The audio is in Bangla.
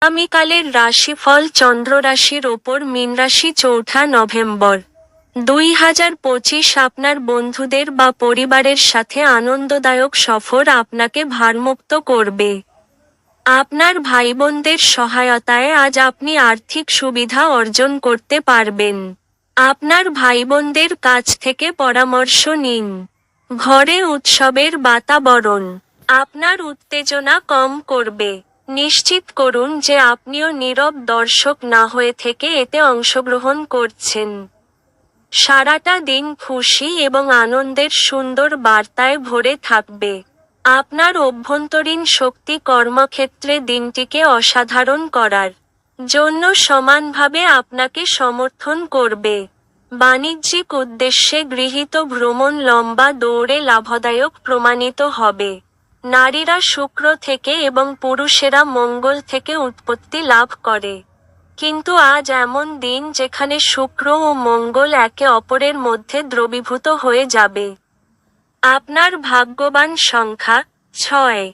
আগামীকালের রাশিফল চন্দ্র রাশির ওপর মীন রাশি 4 নভেম্বর 2025। আপনার বন্ধুদের বা পরিবারের সাথে আনন্দদায়ক সফর আপনাকে ভারমুক্ত করবে। আপনার ভাইবোনদের সহায়তায় আজ আপনি আর্থিক সুবিধা অর্জন করতে পারবেন। আপনার ভাইবোনদের কাছ থেকে পরামর্শ নিন। ঘরে উৎসবের বাতাবরণ আপনার উত্তেজনা কম করবে। নিশ্চিত করুন যে আপনিও নীরব দর্শক না হয়ে থেকে এতে অংশগ্রহণ করছেন। সারাটা দিন খুশি এবং আনন্দের সুন্দর বার্তায় ভরে থাকবে। আপনার অভ্যন্তরীণ শক্তি কর্মক্ষেত্রে দিনটিকে অসাধারণ করার জন্য সমানভাবে আপনাকে সমর্থন করবে। বাণিজ্যিক উদ্দেশ্যে গৃহীত ভ্রমণ লম্বা দৌড়ে লাভদায়ক প্রমাণিত হবে। নারীরা শুক্র থেকে এবং পুরুষেরা মঙ্গল থেকে উৎপত্তি লাভ করে। কিন্তু আজ এমন দিন যেখানে শুক্র ও মঙ্গল একে অপরের মধ্যে দ্রবীভূত হয়ে যাবে। আপনার ভাগ্যবান সংখ্যা 6।